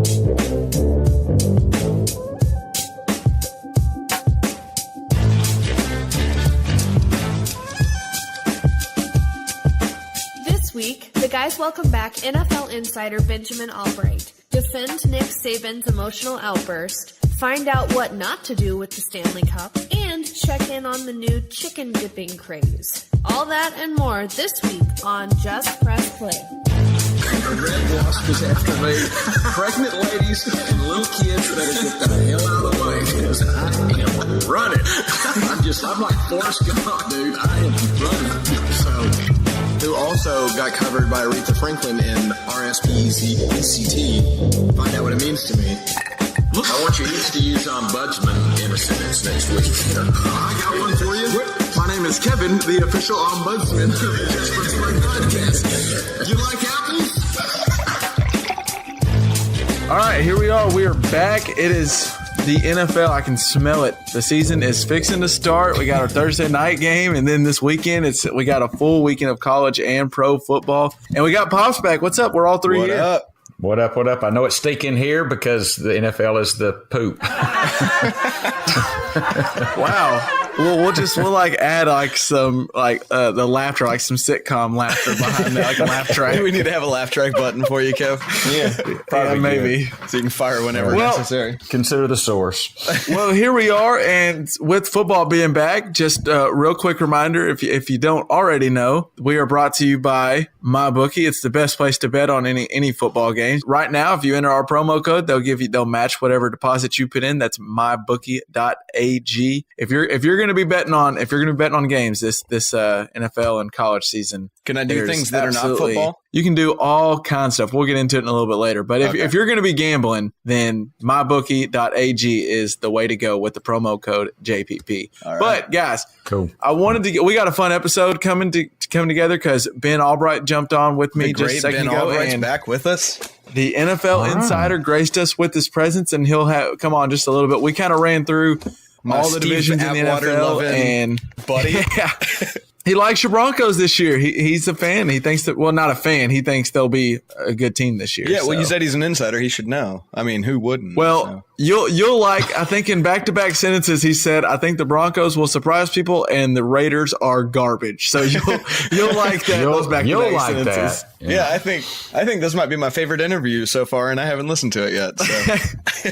This week, the guys welcome back NFL insider Benjamin Allbright, defend Nick Saban's emotional outburst, find out what not to do with the Stanley Cup, and check in on the new chicken dipping craze. All that and more this week on Just Press Play. The red wasp is after me. Pregnant ladies and little kids better get the hell out of the way because I am running. I'm like Forrest Gump, dude. I am running. So, who also got covered by Aretha Franklin in RSPECT. Find out what it means to me. I want you each to use ombudsman in a sentence next week. I got one for you. My name is Kevin, the official ombudsman of the Just Press Play podcast. You like apples? All right, here we are. We are back. It is the NFL. I can smell it. The season is fixing to start. We got our Thursday night game, and then this weekend, we got a full weekend of college and pro football. And we got Pops back. What's up? We're all three here. What up? What up? I know it's stinking here because the NFL is the poop. Wow. We'll add some the laughter, like some sitcom laughter behind that, like a laugh track. We need to have a laugh track button for you, Kev. Yeah, maybe. So you can fire whenever necessary. Consider the source. Well, here we are, and with football being back, just a real quick reminder, if you don't already know, we are brought to you by MyBookie. It's the best place to bet on any football games. Right now, if you enter our promo code, they'll match whatever deposit you put in. That's MyBookie.ag. If you're going to be betting on games this NFL and college season, can I do things that are not football? You can do all kinds of stuff. We'll get into it in a little bit later. But if you're going to be gambling, then MyBookie.ag is the way to go with the promo code JPP. All right. But guys, cool. We got a fun episode coming together because Ben Allbright jumped on with me just a second ago. Ben Albright's back with us. The NFL insider graced us with his presence, and he'll come on just a little bit. We kind of ran through all the divisions in the NFL, and buddy. Yeah. He likes your Broncos this year. He's a fan. He thinks not a fan. He thinks they'll be a good team this year. Yeah, well, you said he's an insider. He should know. I mean, who wouldn't? Well, you'll like, I think in back-to-back sentences, he said, I think the Broncos will surprise people and the Raiders are garbage. So you'll like that. Those back-to-back sentences. That. Yeah, I think this might be my favorite interview so far, and I haven't listened to it yet. So.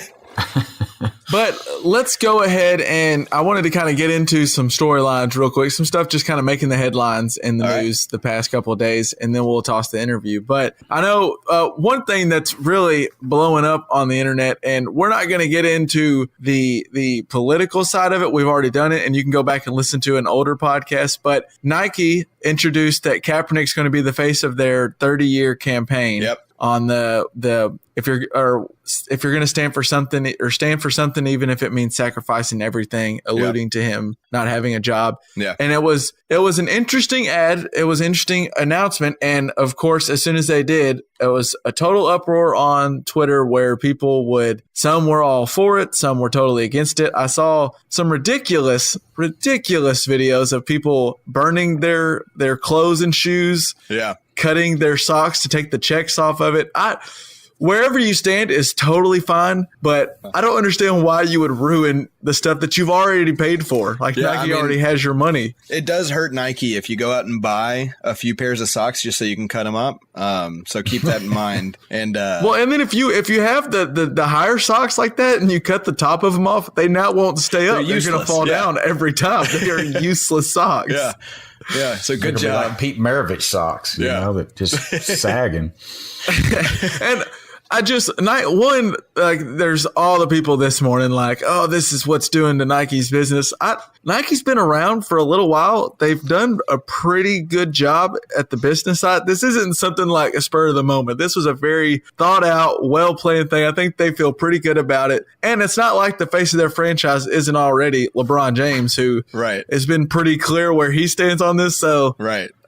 But let's go ahead, and I wanted to kind of get into some storylines real quick, some stuff just kind of making the headlines in the news the past couple of days, and then we'll toss the interview. But I know one thing that's really blowing up on the internet, and we're not going to get into the political side of it. We've already done it, and you can go back and listen to an older podcast. But Nike introduced that Kaepernick's going to be the face of their 30-year campaign. Yep. On if you're going to stand for something even if it means sacrificing everything, alluding to him not having a job. Yeah. And it was an interesting ad. It was an interesting announcement. And of course, as soon as they did, it was a total uproar on Twitter where some were all for it. Some were totally against it. I saw some ridiculous videos of people burning their clothes and shoes. Yeah. Cutting their socks to take the checks off of it. Wherever you stand is totally fine, but I don't understand why you would ruin the stuff that you've already paid for. Nike already has your money. It does hurt Nike if you go out and buy a few pairs of socks just so you can cut them up. So keep that in mind. And and then if you have the higher socks like that and you cut the top of them off, they now won't stay up. They're going to fall down every time. They are useless socks. Yeah. Yeah, so good job. Like Pete Maravich socks, you know, that just sagging. And there's all the people this morning like, oh, this is what's doing to Nike's business. Nike's been around for a little while. They've done a pretty good job at the business side. This isn't something like a spur of the moment. This was a very thought out, well-planned thing. I think they feel pretty good about it. And it's not like the face of their franchise isn't already LeBron James, who has been pretty clear where he stands on this. So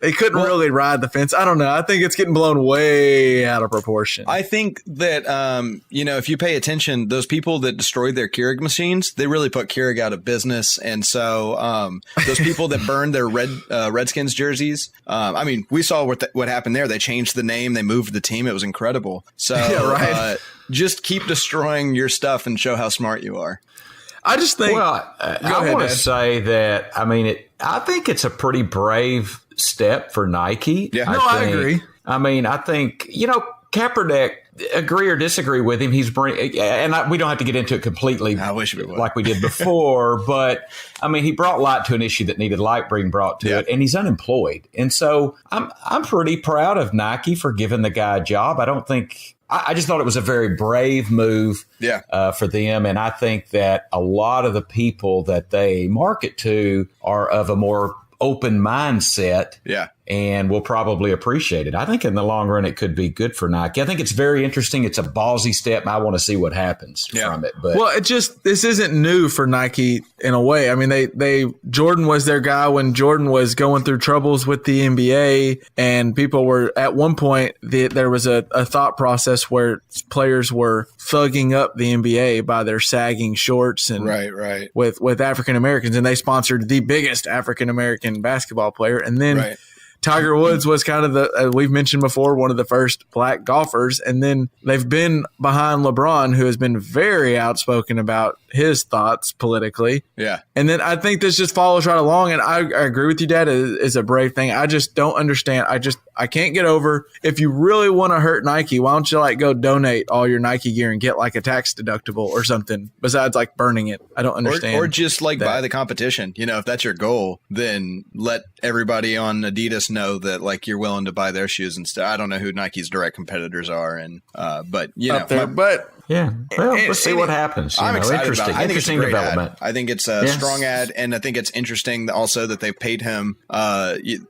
they couldn't really ride the fence. I don't know. I think it's getting blown way out of proportion. I think that, if you pay attention, those people that destroyed their Keurig machines, they really put Keurig out of business. And so those people that burned their Redskins jerseys, we saw what happened there. They changed the name. They moved the team. It was incredible. So just keep destroying your stuff and show how smart you are. I just think. Well, I want to say that. I mean, I think it's a pretty brave step for Nike. Yeah, I agree. I mean, I think Kaepernick. Agree or disagree with him, we don't have to get into it completely. I wish we would, like we did before. But I mean, he brought light to an issue that needed light being brought to it, and he's unemployed. And so I'm pretty proud of Nike for giving the guy a job. I don't think. I just thought it was a very brave move for them. And I think that a lot of the people that they market to are of a more open mindset. Yeah. And will probably appreciate it. I think in the long run, it could be good for Nike. I think it's very interesting. It's a ballsy step. And I want to see what happens from it. But this isn't new for Nike in a way. I mean, Jordan was their guy when Jordan was going through troubles with the NBA, and people were at one point there was a thought process where players were thugging up the NBA by their sagging shorts and with African Americans, and they sponsored the biggest African American basketball player, and then. Tiger Woods was kind of we've mentioned before, one of the first black golfers. And then they've been behind LeBron, who has been very outspoken about his thoughts politically. Yeah. And then I think this just follows right along. And I agree with you, Dad. It's a brave thing. I just don't understand. I can't get over, if you really want to hurt Nike, why don't you go donate all your Nike gear and get a tax deductible or something besides burning it? I don't understand. Or just buy the competition. If that's your goal, then let everybody on Adidas know that you're willing to buy their shoes and stuff. I don't know who Nike's direct competitors are, and but let's see what happens. I'm excited about it. I think it's a great development. Ad. I think it's a strong ad, and I think it's interesting also that they paid him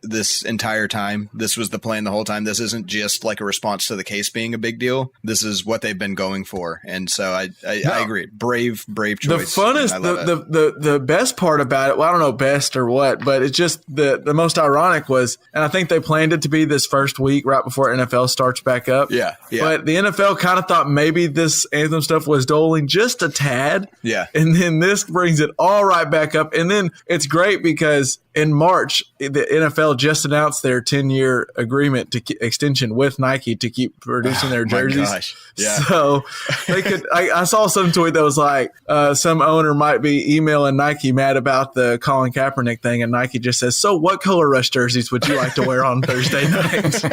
this entire time. This was the plan the whole time. This isn't just a response to the case being a big deal. This is what they've been going for, and so I agree. Brave choice. The funnest, the best part about it. Well, I don't know best or what, but it's just the most ironic was, and I think they planned it to be this first week right before NFL starts back up. Yeah. But the NFL kind of thought maybe this anthem stuff was doling just a tad. Yeah. And then this brings it all right back up. And then it's great because in March, the NFL just announced their 10-year agreement extension with Nike to keep producing their jerseys. Gosh. Yeah. So they could. I saw some tweet that was some owner might be emailing Nike mad about the Colin Kaepernick thing, and Nike just says, "So, what color rush jerseys would you like to wear on Thursday night?"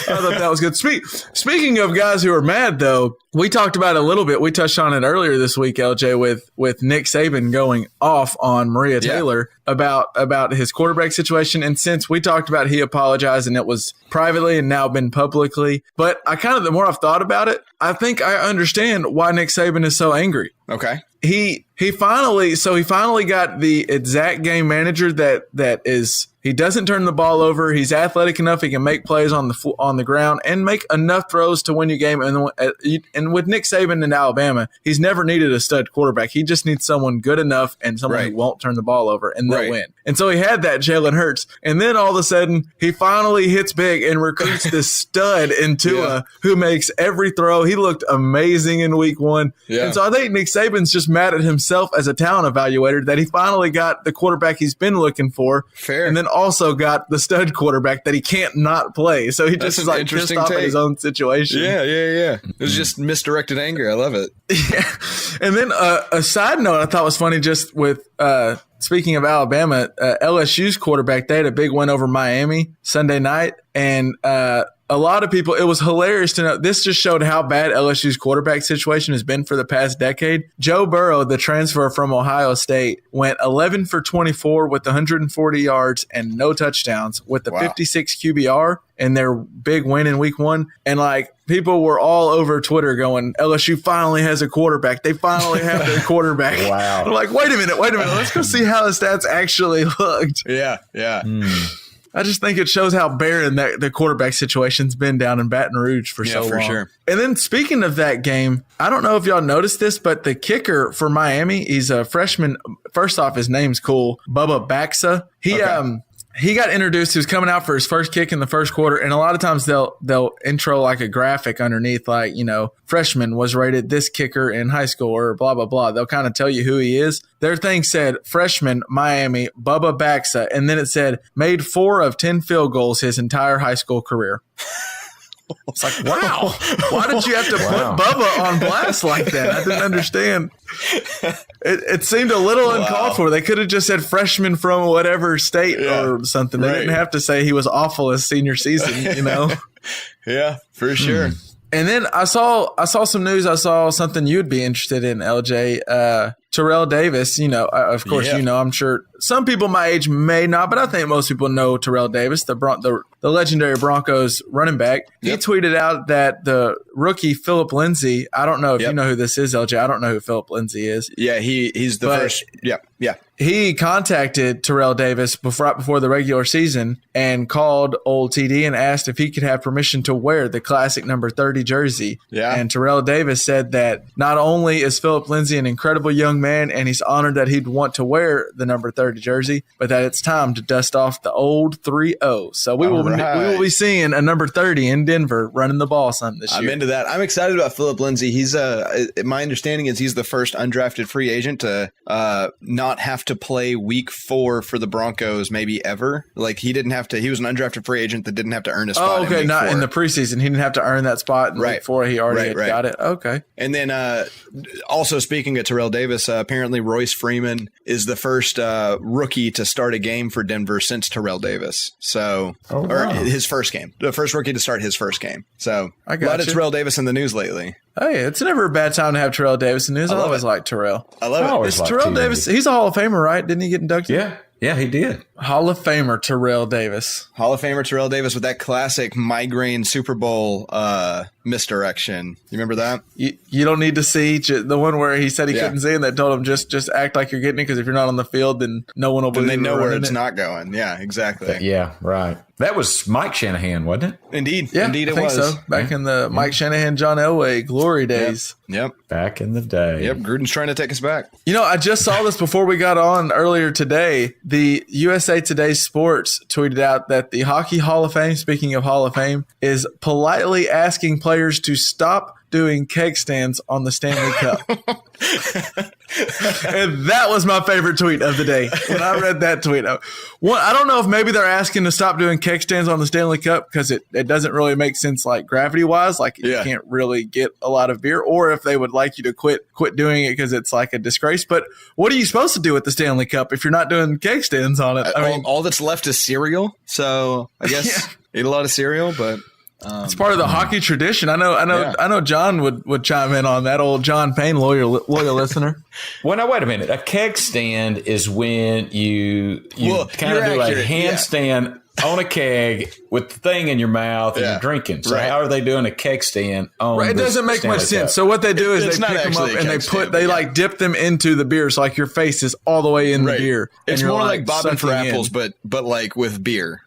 I thought that was good. Speaking of guys who are mad, though, we talked about it a little bit. We touched on it earlier this week, LJ, with Nick Saban going off on Maria Taylor about his quarterback situation. And since we talked about it, he apologized, and it was privately and now been publicly. But the more I've thought about it, I think I understand why Nick Saban is so angry. Okay. He finally got the exact game manager that is. He doesn't turn the ball over. He's athletic enough. He can make plays on the ground and make enough throws to win you game. And with Nick Saban in Alabama, he's never needed a stud quarterback. He just needs someone good enough and someone who won't turn the ball over, and they'll win. And so he had that Jalen Hurts. And then all of a sudden, he finally hits big and recruits this stud in Tua who makes every throw. He looked amazing in week 1. Yeah. And so I think Nick Saban's just mad at himself as a talent evaluator that he finally got the quarterback he's been looking for. Fair. And then also got the stud quarterback that he can't not play. So he just is pissed off at his own situation. Yeah. It was just misdirected anger. I love it. Yeah. And then a side note I thought was funny, just with speaking of Alabama, LSU's quarterback, they had a big win over Miami Sunday night. And a lot of people, it was hilarious to know. This just showed how bad LSU's quarterback situation has been for the past decade. Joe Burrow, the transfer from Ohio State, went 11 for 24 with 140 yards and no touchdowns with the 56 QBR in their big win in week 1. And people were all over Twitter going, LSU finally has a quarterback. They finally have their quarterback. Wow. I'm like, wait a minute. Let's go see how the stats actually looked. Yeah. I just think it shows how barren the quarterback situation's been down in Baton Rouge for so long. For sure. And then speaking of that game, I don't know if y'all noticed this, but the kicker for Miami, he's a freshman. First off, his name's cool, Bubba Baxa. He got introduced. He was coming out for his first kick in the first quarter, and a lot of times they'll intro a graphic underneath, freshman was rated this kicker in high school or blah blah blah. They'll kind of tell you who he is. Their thing said freshman Miami Bubba Baxa, and then it said made 4 of 10 field goals his entire high school career. It's like, wow, why did you have to put Bubba on blast like that? I didn't understand. It seemed a little uncalled for. They could have just said freshman from whatever state or something. They didn't have to say he was awful his senior season, you know? Yeah, for sure. And then I saw some news. I saw something you'd be interested in, LJ. Terrell Davis, you know, of course, you know, I'm sure some people my age may not, but I think most people know Terrell Davis, the legendary Broncos running back. He tweeted out that the rookie Philip Lindsay, I don't know if you know who this is, LJ. I don't know who Philip Lindsay is. Yeah, he's the first. Yeah. He contacted Terrell Davis right before the regular season and called old TD and asked if he could have permission to wear the classic number 30 jersey. Yeah. And Terrell Davis said that not only is Philip Lindsay an incredible young man and he's honored that he'd want to wear the number 30 jersey, but that it's time to dust off the old 3-0. So we will be seeing a number 30 in Denver running the ball some this year. I'm into that. I'm excited about Philip Lindsay. He's my understanding is he's the first undrafted free agent to not have to play week 4 for the Broncos maybe ever. Like he didn't have to. He was an undrafted free agent that didn't have to earn a spot. Oh, okay, not 4. In the preseason. He didn't have to earn that spot in week 4. He already got it. Okay. And then also speaking of Terrell Davis, apparently Royce Freeman is the first rookie to start a game for Denver since Terrell Davis. So, or his first game, the first rookie to start his first game. So a lot of Terrell Davis in the news lately. Hey, it's never a bad time to have Terrell Davis in the news. I always like Terrell. I love it. It's Terrell Davis. He's a Hall of Famer, right? Didn't he get inducted? Yeah, he did. Hall of Famer Terrell Davis. Hall of Famer Terrell Davis with that classic migraine Super Bowl misdirection. You remember that? You don't need to see the one where he said he couldn't see and they told him just act like you're getting it because if you're not on the field, then no one will believe it. They know where it's not going. Yeah, exactly. Yeah, right. That was Mike Shanahan, wasn't it? Indeed. Yeah, Indeed I think so. Back in the Mike Shanahan, John Elway glory days. Yep. Back in the day. Yep. Gruden's trying to take us back. You know, I just saw this before we got on earlier today. The USA Today Sports tweeted out that the Hockey Hall of Fame, speaking of Hall of Fame, is politely asking players to stop doing keg stands on the Stanley Cup. And that was my favorite tweet of the day. When I read that tweet, I don't know if maybe they're asking to stop doing keg stands on the Stanley Cup because it doesn't really make sense like gravity wise, like you can't really get a lot of beer, or if they would like you to quit doing it because it's like a disgrace. But what are you supposed to do with the Stanley Cup if you're not doing keg stands on it? I mean, all that's left is cereal. So I guess eat a lot of cereal, but it's part of the hockey tradition. I know John would chime in on that. Old John Payne, loyal listener. Well, now wait a minute. A keg stand is when you kind of do a handstand on a keg with the thing in your mouth and you're drinking. So how are they doing a keg stand on? It doesn't make much sense. So what they do is they pick them up and they like dip them into the beer. So like your face is all the way in the beer. It's more like bobbing for apples, but like with beer.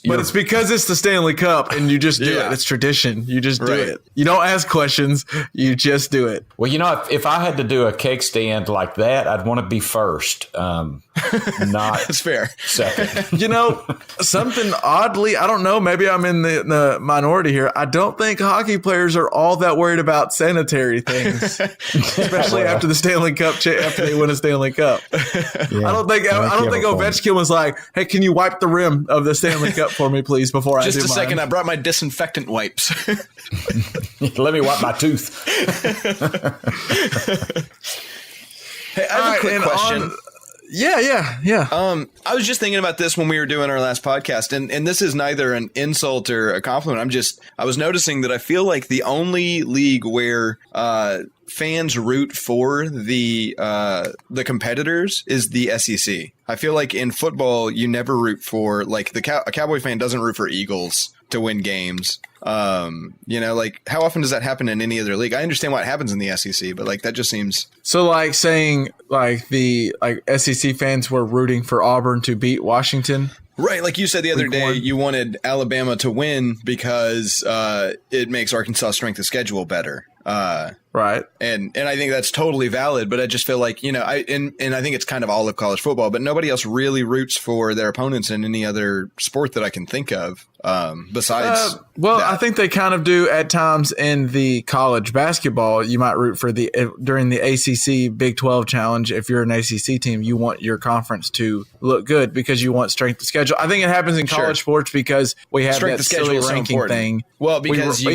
But it's because it's the Stanley Cup and you just do it. It's tradition. You just do it. You don't ask questions. You just do it. Well, you know, if I had to do a keg stand like that, I'd want to be first, not That's fair. second. You know, something oddly, I don't know, maybe I'm in the minority here. I don't think hockey players are all that worried about sanitary things, especially after the Stanley Cup, after they win a Stanley Cup. I don't think Ovechkin was like, hey, can you wipe the rim of the Stanley Cup for me, please, before I do mine? Just a second. I brought my disinfectant wipes. Let me wipe my tooth. Hey, I have a quick question. I was just thinking about this when we were doing our last podcast, and this is neither an insult or a compliment. I was noticing that I feel like the only league where fans root for the competitors is the SEC. I feel like in football, you never root for, like, a Cowboy fan doesn't root for Eagles to win games. Like, how often does that happen in any other league? I understand what happens in the SEC, but like that just seems so. Like saying like the SEC fans were rooting for Auburn to beat Washington. Right, like you said the other day, you wanted Alabama to win because it makes Arkansas' strength of schedule better. Right. And I think that's totally valid, but I just feel like, I think it's kind of all of college football, but nobody else really roots for their opponents in any other sport that I can think of besides. I think they kind of do at times in the college basketball. You might root for during the ACC Big 12 challenge. If you're an ACC team, you want your conference to look good because you want strength of schedule. I think it happens in college sports because we have that silly ranking thing. Well, because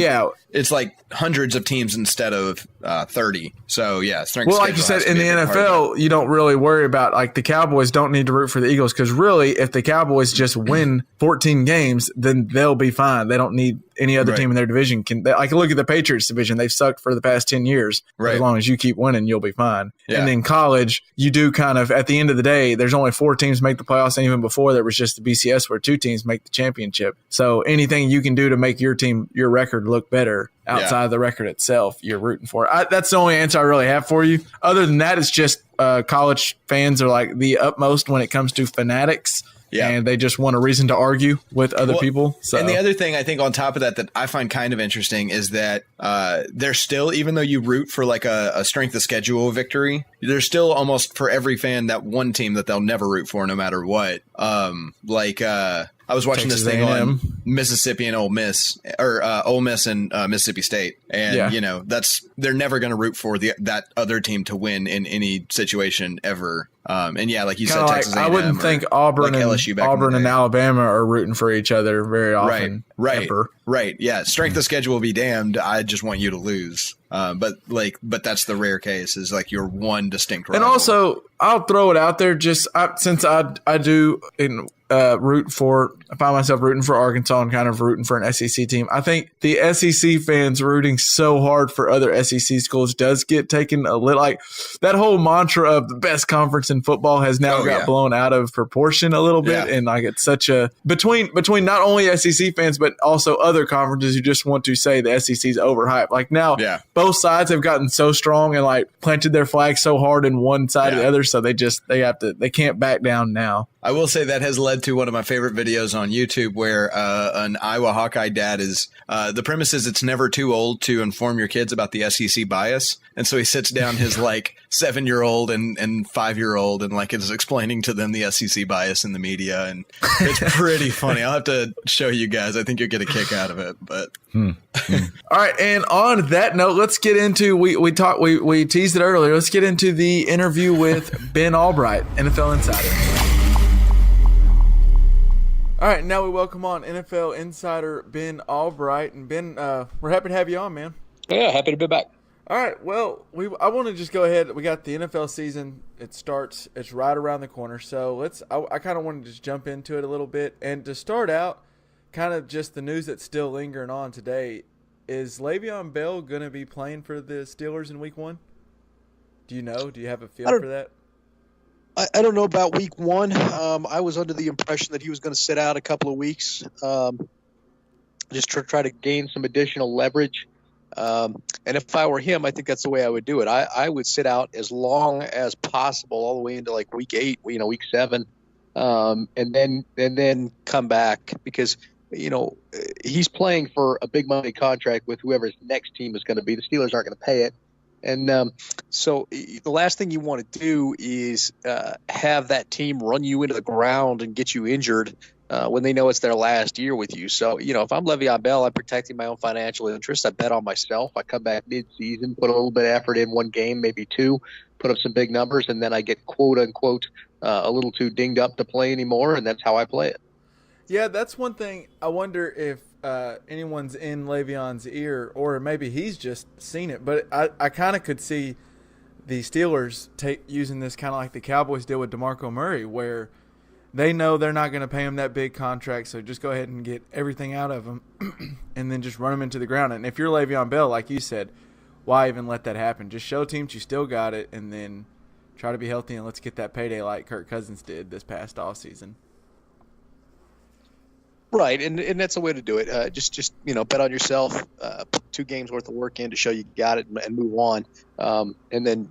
it's like hundreds of teams instead of 30. So, yeah. Well, like you said, in the NFL, you don't really worry about, like, the Cowboys don't need to root for the Eagles because really, if the Cowboys just win 14 games, then they'll be fine. They don't need any other team in their division. Like, look at the Patriots division. They've sucked for the past 10 years. Right. As long as you keep winning, you'll be fine. Yeah. And in college, you do kind of, at the end of the day, there's only 4 teams make the playoffs. And even before, there was just the BCS where 2 teams make the championship. So anything you can do to make your team, your record look better outside of the record itself, you're rooting for. That's the only answer I really have for you. Other than that, it's just college fans are like the utmost when it comes to fanatics. Yeah. And they just want a reason to argue with other people. So. And the other thing I think on top of that I find kind of interesting is that there's still, even though you root for like a strength of schedule victory, there's still almost for every fan that one team that they'll never root for no matter what. I was watching Texas this thing A&M. On Mississippi and Ole Miss, or Ole Miss and Mississippi State, and they're never going to root for that other team to win in any situation ever. And like you said, Texas A&M, I wouldn't think Auburn and Alabama are rooting for each other very often. Right. Ever. Right. Yeah. Strength of schedule will be damned. I just want you to lose. But that's the rare case is like you're one distinct rival. And also, I'll throw it out there since I do I find myself rooting for Arkansas and kind of rooting for an SEC team. I think the SEC fans rooting so hard for other SEC schools does get taken a little, like that whole mantra of the best conference in football has now got blown out of proportion a little bit. Yeah. And like it's such a between not only SEC fans, but also other conferences who just want to say the SEC's overhyped. Like now both sides have gotten so strong and like planted their flag so hard in one side or the other. So they can't back down now. I will say that has led to one of my favorite videos on YouTube where an Iowa Hawkeye dad is the premise is it's never too old to inform your kids about the SEC bias. And so he sits down his like 7-year-old and 5-year-old and like is explaining to them the SEC bias in the media. And it's pretty funny. I'll have to show you guys. I think you'll get a kick out of it. But all right. And on that note, let's get into we teased it earlier. Let's get into the interview with Ben Allbright, NFL Insider. All right, now we welcome on NFL insider Ben Allbright. And Ben, we're happy to have you on, man. Yeah, happy to be back. All right, well, I want to just go ahead. We got the NFL season. It's right around the corner. So I kind of wanted to just jump into it a little bit. And to start out, kind of just the news that's still lingering on today, is Le'Veon Bell going to be playing for the Steelers in Week 1? Do you know? Do you have a feel for that? I don't know about Week 1. I was under the impression that he was going to sit out a couple of weeks, just to try to gain some additional leverage. And if I were him, I think that's the way I would do it. I would sit out as long as possible, all the way into like Week 8, Week 7, and then come back because he's playing for a big money contract with whoever his next team is going to be. The Steelers aren't going to pay it. And so the last thing you want to do is have that team run you into the ground and get you injured when they know it's their last year with you. So, if I'm Le'Veon Bell, I'm protecting my own financial interests. I bet on myself. I come back mid-season, put a little bit of effort in one game, maybe 2, put up some big numbers, and then I get quote-unquote a little too dinged up to play anymore, and that's how I play it. Yeah, that's one thing. I wonder if anyone's in Le'Veon's ear, or maybe he's just seen it. But I kind of could see the Steelers using this kind of like the Cowboys did with DeMarco Murray, where they know they're not going to pay him that big contract, so just go ahead and get everything out of him and then just run him into the ground. And if you're Le'Veon Bell, like you said, why even let that happen? Just show teams you still got it and then try to be healthy and let's get that payday like Kirk Cousins did this past offseason. Right, and that's a way to do it. Just bet on yourself, put 2 games worth of work in to show you got it and move on. And then,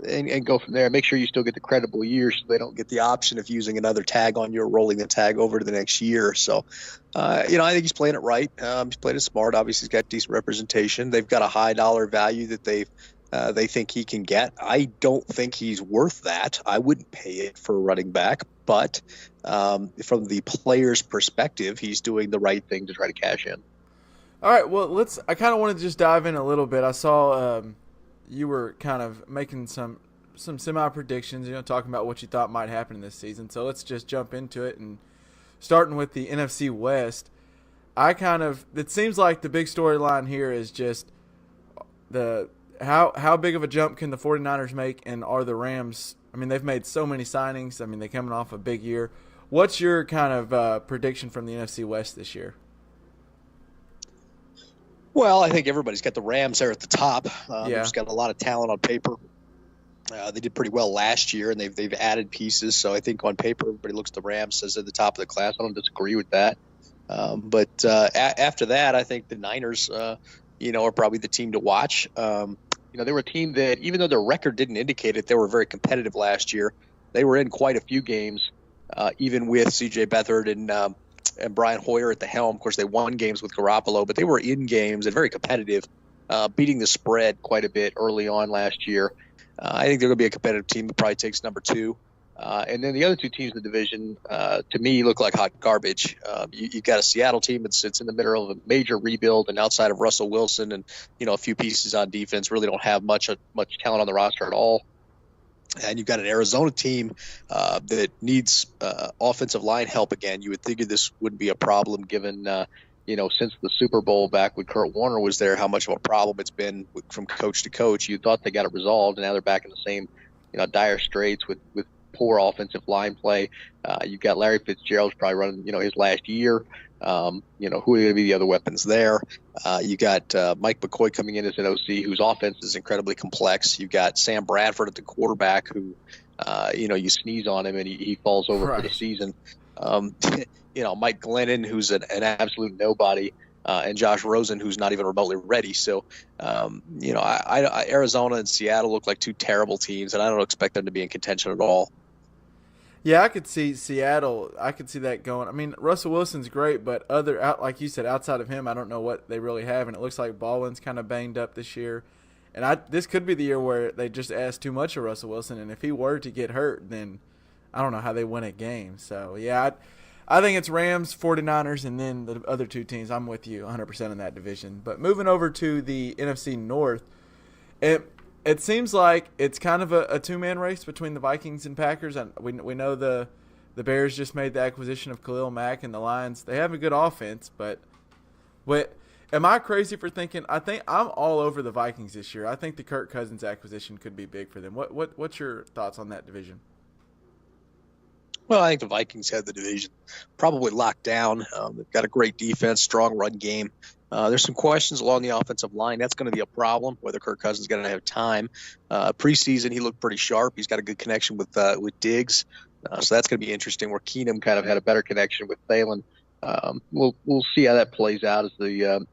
and go from there. Make sure you still get the credible year so they don't get the option of using another tag on you or rolling the tag over to the next year. So, I think he's playing it right. He's playing it smart. Obviously, he's got decent representation. They've got a high dollar value that they think he can get. I don't think he's worth that. I wouldn't pay it for a running back, but from the player's perspective, he's doing the right thing to try to cash in. All right, well, I kind of want to just dive in a little bit. I saw you were kind of making some semi-predictions, talking about what you thought might happen this season. So let's just jump into it, and starting with the NFC West. it seems like the big storyline here is just how big of a jump can the 49ers make, and are the Rams, I mean, they've made so many signings. I mean, they're coming off a big year. What's your kind of prediction from the NFC West this year? Well, I think everybody's got the Rams there at the top. Yeah. They've just got a lot of talent on paper. They did pretty well last year, and they've added pieces. So I think on paper, everybody looks at the Rams as at the top of the class. I don't disagree with that. But after that, I think the Niners, are probably the team to watch. They were a team that, even though their record didn't indicate it, they were very competitive last year. They were in quite a few games, even with C.J. Beathard and Brian Hoyer at the helm. Of course, they won games with Garoppolo, but they were in games and very competitive, beating the spread quite a bit early on last year. I think they're going to be a competitive team that probably takes number 2. And then the other 2 teams in the division, to me, look like hot garbage. You've got a Seattle team that sits in the middle of a major rebuild, and outside of Russell Wilson and a few pieces on defense, really don't have much talent on the roster at all. And you've got an Arizona team that needs offensive line help again. You would think this wouldn't be a problem given, since the Super Bowl back when Kurt Warner was there, how much of a problem it's been from coach to coach. You thought they got it resolved, and now they're back in the same, dire straits with poor offensive line play. You've got Larry Fitzgerald's probably running, his last year. Who are going to be the other weapons there? You got Mike McCoy coming in as an OC, whose offense is incredibly complex. You've got Sam Bradford at the quarterback, who, you sneeze on him and he falls over for the season. Mike Glennon, who's an absolute nobody, and Josh Rosen, who's not even remotely ready. So, Arizona and Seattle look like 2 terrible teams, and I don't expect them to be in contention at all. Yeah, I could see Seattle. I could see that going. I mean, Russell Wilson's great, but like you said, outside of him, I don't know what they really have. And it looks like Baldwin's kind of banged up this year. And this could be the year where they just ask too much of Russell Wilson. And if he were to get hurt, then I don't know how they win a game. So, yeah, I think it's Rams, 49ers, and then the other 2 teams. I'm with you 100% in that division. But moving over to the NFC North, it seems like it's kind of a 2-man race between the Vikings and Packers. And we know the Bears just made the acquisition of Khalil Mack, and the Lions, they have a good offense. But am I crazy for thinking? I think I'm all over the Vikings this year. I think the Kirk Cousins acquisition could be big for them. What's your thoughts on that division? Well, I think the Vikings have the division probably locked down. They've got a great defense, strong run game. There's some questions along the offensive line. That's going to be a problem, whether Kirk Cousins is going to have time. Preseason, he looked pretty sharp. He's got a good connection with Diggs. So that's going to be interesting, where Keenum kind of had a better connection with Thielen. We'll see how that plays out as the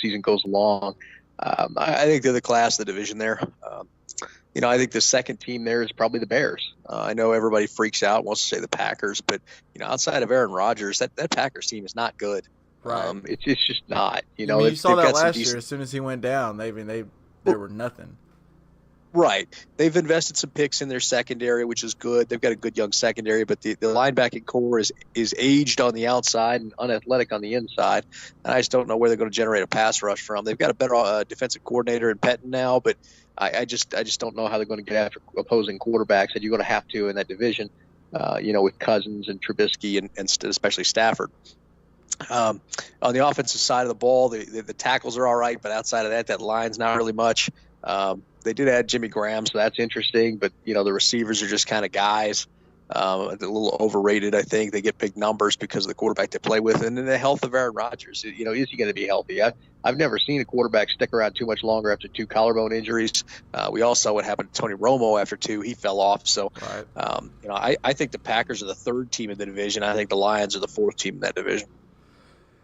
season goes along. I think they're the class of the division there. I think the second team there is probably the Bears. I know everybody freaks out and wants to say the Packers, but outside of Aaron Rodgers, that Packers team is not good. Right. It's just not. You saw that last year. As soon as he went down, they were nothing. Right. They've invested some picks in their secondary, which is good. They've got a good young secondary, but the linebacking core is aged on the outside and unathletic on the inside. And I just don't know where they're going to generate a pass rush from. They've got a better defensive coordinator in Pettin now, but I just don't know how they're going to get after opposing quarterbacks, and you're going to have to in that division, with Cousins and Trubisky and especially Stafford. On the offensive side of the ball, the tackles are all right, but outside of that line's not really much. They did add Jimmy Graham, so that's interesting, but the receivers are just kind of guys. They're a little overrated, I think. They get big numbers because of the quarterback they play with, and then the health of Aaron Rodgers. Is he going to be healthy? I've never seen a quarterback stick around too much longer after 2 collarbone injuries. We all saw what happened to Tony Romo after 2. He fell off. So, right. I think the Packers are the 3rd team in the division. I think the Lions are the 4th team in that division.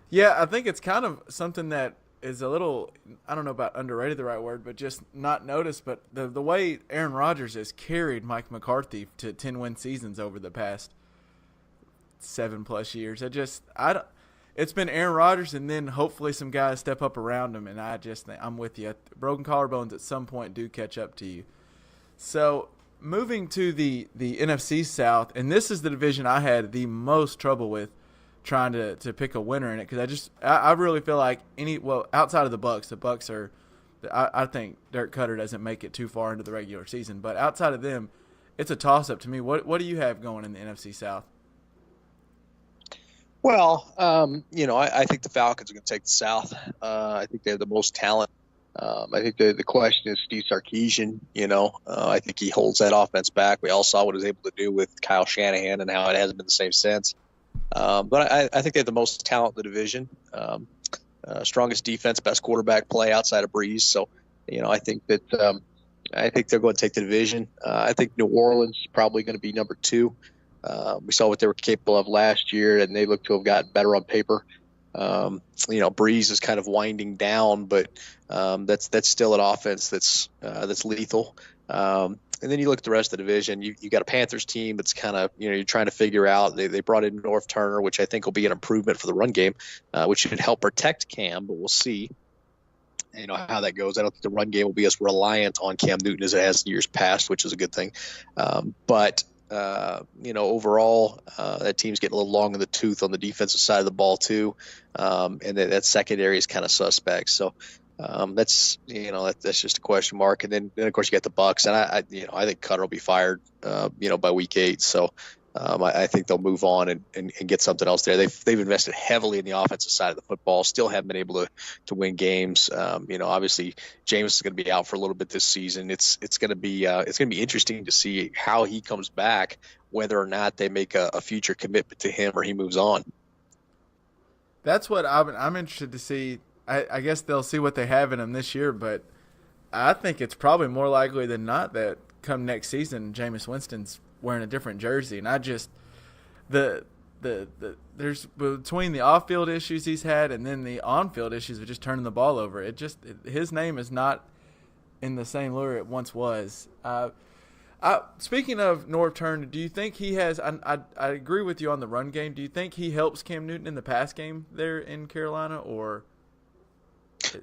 Yeah, I think it's kind of something that is a little, I don't know about underrated the right word, but just not noticed. But the way Aaron Rodgers has carried Mike McCarthy to 10-win seasons over the past 7+ years, it's been Aaron Rodgers, and then hopefully some guys step up around him. And I just think I'm with you. Broken collarbones at some point do catch up to you. So moving to the NFC South, and this is the division I had the most trouble with trying to pick a winner in it, because I really feel like outside of the Bucs are, I think Dirk Cutter doesn't make it too far into the regular season, but outside of them, it's a toss up to me. What do you have going in the NFC South? Well, I think the Falcons are going to take the South. I think they have the most talent. I think the question is Steve Sarkisian. I think he holds that offense back. We all saw what he was able to do with Kyle Shanahan and how it hasn't been the same since. But I think they have the most talent in the division. Strongest defense, best quarterback play outside of Breeze. So, I think that I think they're going to take the division. I think New Orleans is probably going to be number 2. We saw what they were capable of last year, and they look to have gotten better on paper. Breeze is kind of winding down, but that's still an offense that's lethal. And then you look at the rest of the division. You got a Panthers team that's kind of you're trying to figure out. They brought in North Turner, which I think will be an improvement for the run game, which should help protect Cam. But we'll see. How that goes. I don't think the run game will be as reliant on Cam Newton as it has in years past, which is a good thing. But overall, that team's getting a little long in the tooth on the defensive side of the ball too, and that secondary is kind of suspect. So that's just a question mark. And then of course you got the Bucks, and I think Cutter will be fired, by week 8. So I think they'll move on and get something else there. They've invested heavily in the offensive side of the football. Still haven't been able to win games. Obviously Jameis is going to be out for a little bit this season. It's going to be interesting to see how he comes back, whether or not they make a future commitment to him or he moves on. That's what I'm interested to see. I guess they'll see what they have in him this year, but I think it's probably more likely than not that come next season, Jameis Winston's wearing a different jersey. And I just there's between the off-field issues he's had and then the on-field issues of just turning the ball over, his name is not in the same lure it once was. Speaking of North Turner, do you think he has? I agree with you on the run game. Do you think he helps Cam Newton in the pass game there in Carolina, or?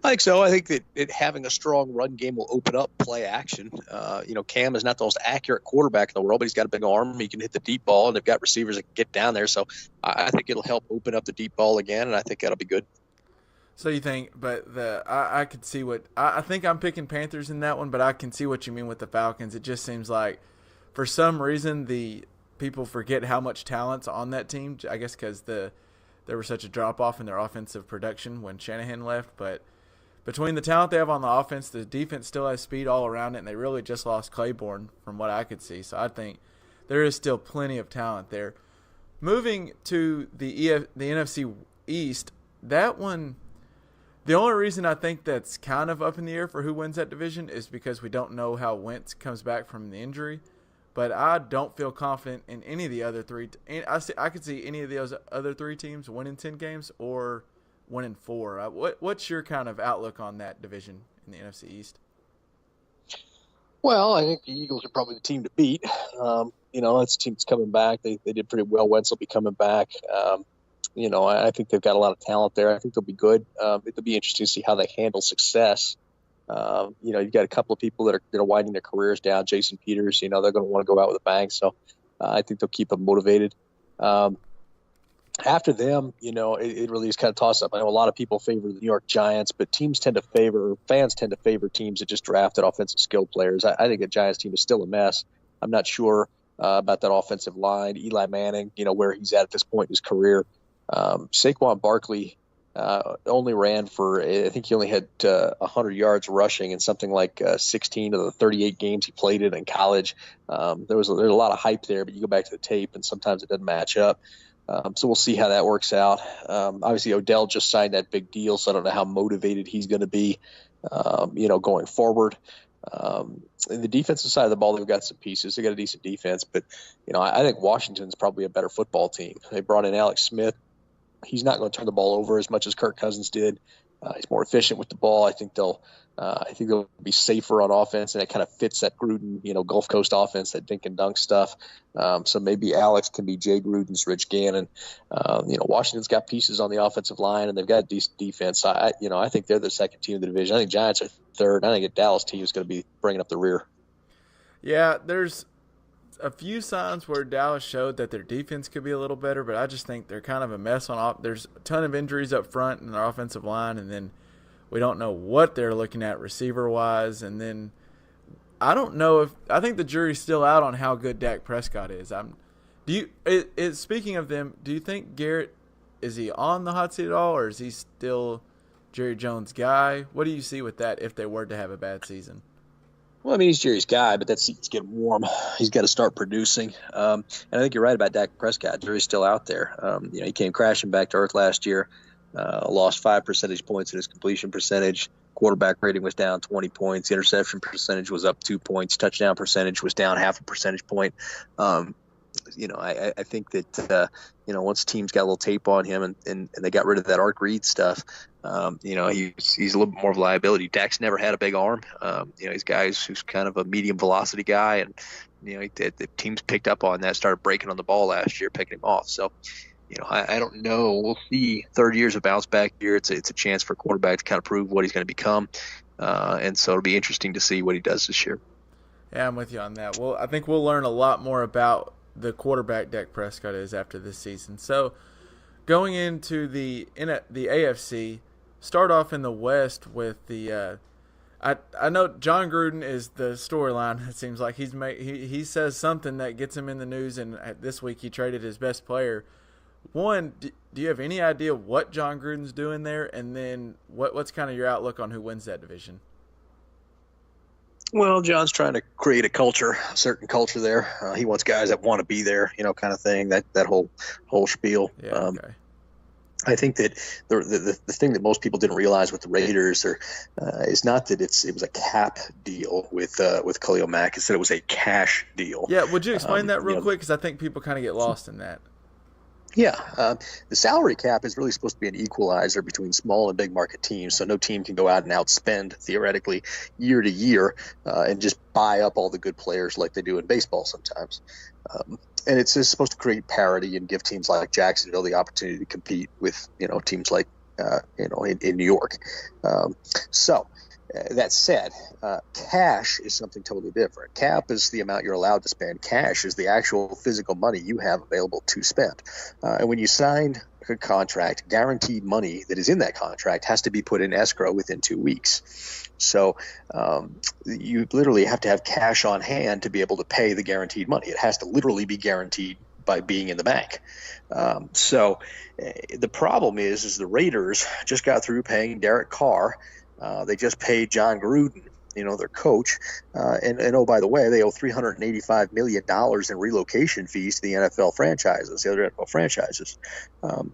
I think so. I think that having a strong run game will open up play action. Cam is not the most accurate quarterback in the world, but he's got a big arm. He can hit the deep ball, and they've got receivers that can get down there. So I think it'll help open up the deep ball again, and I think that'll be good. So you think, but I could see what I think I'm picking Panthers in that one, but I can see what you mean with the Falcons. It just seems like for some reason the people forget how much talent's on that team. I guess because there was such a drop off in their offensive production when Shanahan left, but between the talent they have on the offense, the defense still has speed all around it, and they really just lost Claiborne from what I could see. So I think there is still plenty of talent there. Moving to the NFC East, that one, the only reason I think that's kind of up in the air for who wins that division is because we don't know how Wentz comes back from the injury. But I don't feel confident in any of the other three. I could see any of those other 3 teams winning 10 games or winning 4. What's your kind of outlook on that division in the NFC East? Well, I think the Eagles are probably the team to beat. That's a team that's coming back. They did pretty well. Wentz will be coming back. I think they've got a lot of talent there. I think they'll be good. It'll be interesting to see how they handle success. You've got a couple of people that are winding their careers down. Jason Peters, they're going to want to go out with a bang. So I think they'll keep them motivated. After them, it really is kind of toss up. I know a lot of people favor the New York Giants, but fans tend to favor teams that just drafted offensive skill players. I think the Giants team is still a mess. I'm not sure about that offensive line. Eli Manning, where he's at this point in his career. Saquon Barkley only ran for, I think he only had 100 yards rushing in something like 16 of the 38 games he played in college. There's a lot of hype there, but you go back to the tape and sometimes it doesn't match up. So we'll see how that works out. Obviously, Odell just signed that big deal, so I don't know how motivated he's going to be, going forward. In the defensive side of the ball, they've got some pieces. They got a decent defense, but I think Washington's probably a better football team. They brought in Alex Smith. He's not going to turn the ball over as much as Kirk Cousins did. He's more efficient with the ball. I think they'll be safer on offense, and it kind of fits that Gruden, Gulf Coast offense, that dink and dunk stuff. So maybe Alex can be Jay Gruden's Rich Gannon. Washington's got pieces on the offensive line, and they've got a decent defense. I think they're the second team in the division. I think Giants are third. I think a Dallas team is going to be bringing up the rear. Yeah, there's a few signs where Dallas showed that their defense could be a little better, but I just think they're kind of a mess on there's a ton of injuries up front in their offensive line, and then we don't know what they're looking at receiver-wise, and then I don't know I think the jury's still out on how good Dak Prescott is. Speaking of them, do you think Garrett is he on the hot seat at all, or is he still Jerry Jones' guy? What do you see with that if they were to have a bad season? Well, I mean, he's Jerry's guy, but that seat's getting warm. He's got to start producing. And I think you're right about Dak Prescott. Jerry's still out there. He came crashing back to earth last year, lost 5 percentage points in his completion percentage. Quarterback rating was down 20 points. Interception percentage was up 2 points. Touchdown percentage was down half a percentage point. I think that, once teams got a little tape on him and they got rid of that Art Reed stuff, he's a little bit more of a liability. Dak's never had a big arm. He's guys who's kind of a medium velocity guy, and the teams picked up on that, started breaking on the ball last year, picking him off. So, I don't know. We'll see. Third year's a bounce back year. It's a chance for a quarterback to kind of prove what he's going to become, and so it'll be interesting to see what he does this year. Yeah, I'm with you on that. Well, I think we'll learn a lot more about the quarterback Dak Prescott is after this season. So, going into the AFC, start off in the West with the. I know John Gruden is the storyline. It seems like he says something that gets him in the news, and this week he traded his best player. One, do you have any idea what John Gruden's doing there, and then what's kind of your outlook on who wins that division? Well, John's trying to create a certain culture there. He wants guys that want to be there, kind of thing. That whole spiel. Yeah. Okay. I think that the thing that most people didn't realize with the Raiders is not that it was a cap deal with Khalil Mack. It's that it was a cash deal. Yeah. Would you explain that real quick? Because I think people kind of get lost in that. Yeah, the salary cap is really supposed to be an equalizer between small and big market teams, so no team can go out and outspend, theoretically, year to year and just buy up all the good players like they do in baseball sometimes. And it's supposed to create parity and give teams like Jacksonville the opportunity to compete with, teams like, in New York. That said, cash is something totally different. Cap is the amount you're allowed to spend. Cash is the actual physical money you have available to spend. And when you sign a contract, guaranteed money that is in that contract has to be put in escrow within 2 weeks. So you literally have to have cash on hand to be able to pay the guaranteed money. It has to literally be guaranteed by being in the bank. The problem is the Raiders just got through paying Derek Carr. They just paid John Gruden, their coach. And oh, by the way, they owe $385 million in relocation fees to the NFL franchises, the other NFL franchises.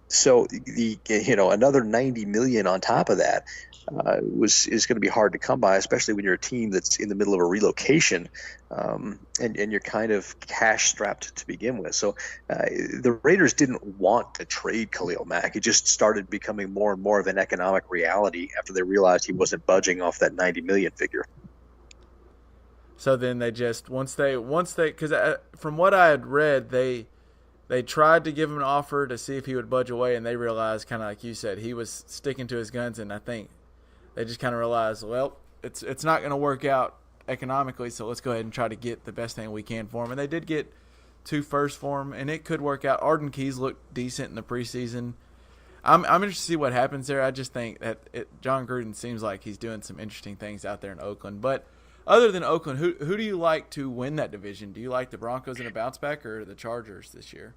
So another $90 million on top of that is going to be hard to come by, especially when you're a team that's in the middle of a relocation and you're kind of cash strapped to begin with. So the Raiders didn't want to trade Khalil Mack. It just started becoming more and more of an economic reality after they realized he wasn't budging off that $90 million figure. So then they just once they because from what I had read, they tried to give him an offer to see if he would budge away, and they realized, kind of like you said, he was sticking to his guns, and I think they just kind of realized, well, it's not going to work out economically, so let's go ahead and try to get the best thing we can for him. And they did get 2 firsts for him, and it could work out. Arden Keys looked decent in the preseason. I'm interested to see what happens there. I just think that John Gruden seems like he's doing some interesting things out there in Oakland. But other than Oakland, who do you like to win that division? Do you like the Broncos in a bounce back or the Chargers this year?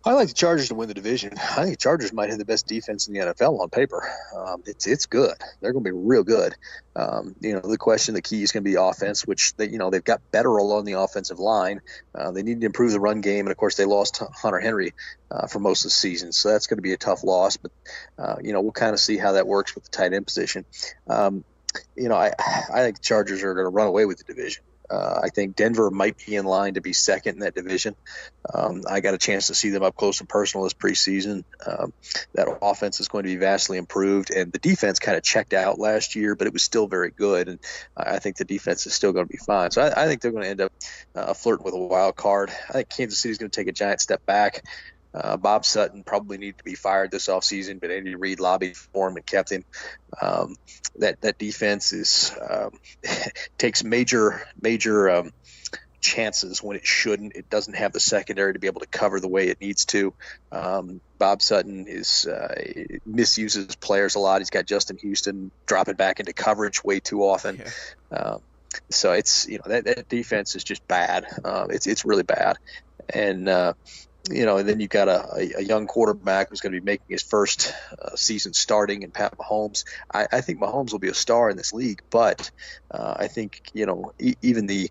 I like the Chargers to win the division. I think the Chargers might have the best defense in the NFL on paper. It's good. They're going to be real good. The key is going to be offense, which they've got better along the offensive line. They need to improve the run game, and of course they lost Hunter Henry for most of the season, so that's going to be a tough loss. But we'll kind of see how that works with the tight end position. I think the Chargers are going to run away with the division. I think Denver might be in line to be second in that division. I got a chance to see them up close and personal this preseason. That offense is going to be vastly improved, and the defense kind of checked out last year, but it was still very good, and I think the defense is still going to be fine. So I think they're going to end up flirting with a wild card. I think Kansas City is going to take a giant step back. Bob Sutton probably needed to be fired this offseason, but Andy Reid lobbied for him and kept him. That defense takes major chances when it shouldn't. It doesn't have the secondary to be able to cover the way it needs to. Bob Sutton misuses players a lot. He's got Justin Houston dropping back into coverage way too often. Yeah. So it's that defense is just bad. It's really bad, and and then you've got a young quarterback who's going to be making his first season starting in Pat Mahomes. I think Mahomes will be a star in this league, but I think, even the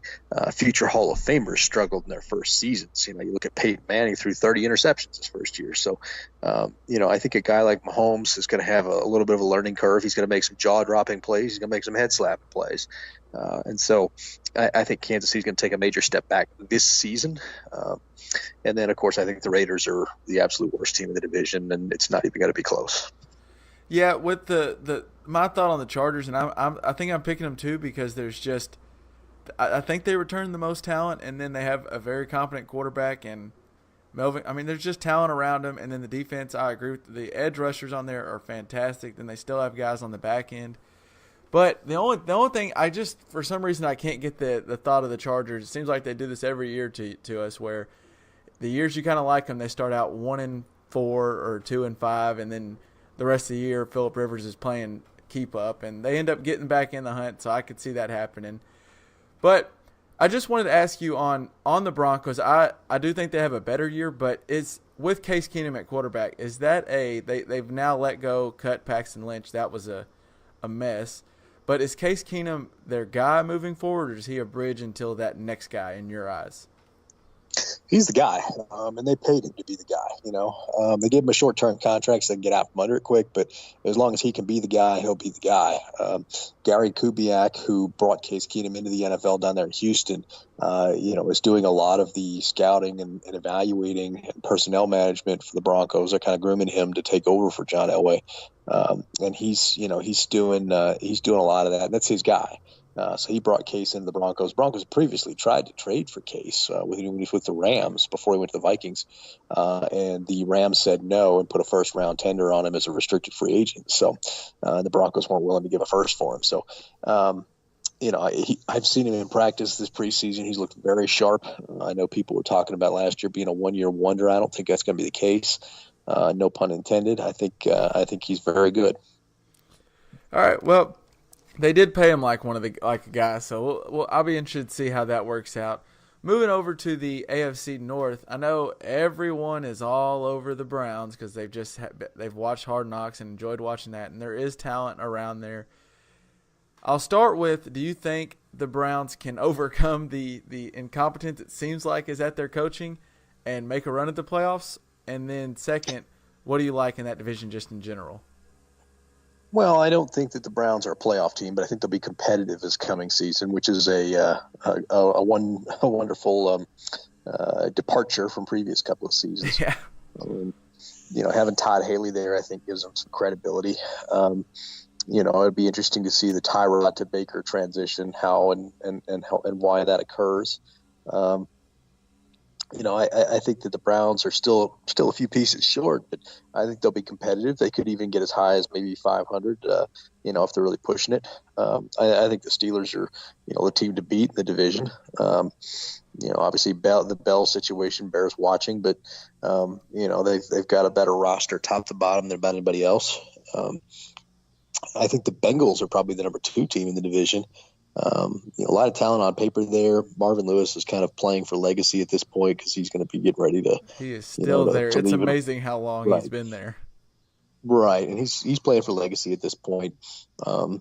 future Hall of Famers struggled in their first seasons. You look at Peyton Manning, threw 30 interceptions his first year. So, I think a guy like Mahomes is going to have a little bit of a learning curve. He's going to make some jaw-dropping plays. He's going to make some head-slapping plays. And so I think Kansas City's going to take a major step back this season. And then, of course, I think the Raiders are the absolute worst team in the division, and it's not even going to be close. Yeah, with my thought on the Chargers, and I think I'm picking them too because there's just I think they return the most talent, and then they have a very competent quarterback and Melvin. I mean, there's just talent around them, and then the defense. I agree with the edge rushers on there are fantastic. Then they still have guys on the back end. But the only thing I just, for some reason, I can't get the thought of the Chargers. It seems like they do this every year to us, where the years you kind of like them, they start out 1-4 or 2-5, and then the rest of the year Phillip Rivers is playing keep up, and they end up getting back in the hunt. So I could see that happening. But I just wanted to ask you on the Broncos. I do think they have a better year, but is with Case Keenum at quarterback, is that they've now let go, cut Paxton Lynch. That was a mess. But is Case Keenum their guy moving forward, or is he a bridge until that next guy in your eyes? He's the guy, and they paid him to be the guy. They gave him a short-term contract so they can get out from under it quick, but as long as he can be the guy, he'll be the guy. Gary Kubiak, who brought Case Keenum into the NFL down there in Houston, is doing a lot of the scouting and evaluating and personnel management for the Broncos. They're kind of grooming him to take over for John Elway, and he's doing a lot of that. That's his guy. So he brought Case into the Broncos. Broncos previously tried to trade for Case with the Rams before he went to the Vikings, and the Rams said no and put a first-round tender on him as a restricted free agent. So the Broncos weren't willing to give a first for him. So, I've seen him in practice this preseason. He's looked very sharp. I know people were talking about last year being a one-year wonder. I don't think that's going to be the case. No pun intended. I think he's very good. All right. Well, they did pay him like a guy, so I'll be interested to see how that works out. Moving over to the AFC North, I know everyone is all over the Browns because they've watched Hard Knocks and enjoyed watching that, and there is talent around there. I'll start with: do you think the Browns can overcome the incompetence it seems like is at their coaching and make a run at the playoffs? And then second, what do you like in that division just in general? Well, I don't think that the Browns are a playoff team, but I think they'll be competitive this coming season, which is a wonderful departure from previous couple of seasons. Yeah. Having Todd Haley there, I think, gives them some credibility. It'd be interesting to see the Tyrod to Baker transition, how and why that occurs. I think that the Browns are still a few pieces short, but I think they'll be competitive. They could even get as high as maybe 500, if they're really pushing it. I think the Steelers are, the team to beat in the division. Obviously the Bell situation bears watching, but, they've got a better roster top to bottom than about anybody else. I think the Bengals are probably the number 2 team in the division. A lot of talent on paper there. Marvin Lewis is kind of playing for legacy at this point because he's going to be getting ready to. He is still there. It's amazing how long he's been there. Right, and he's playing for legacy at this point. So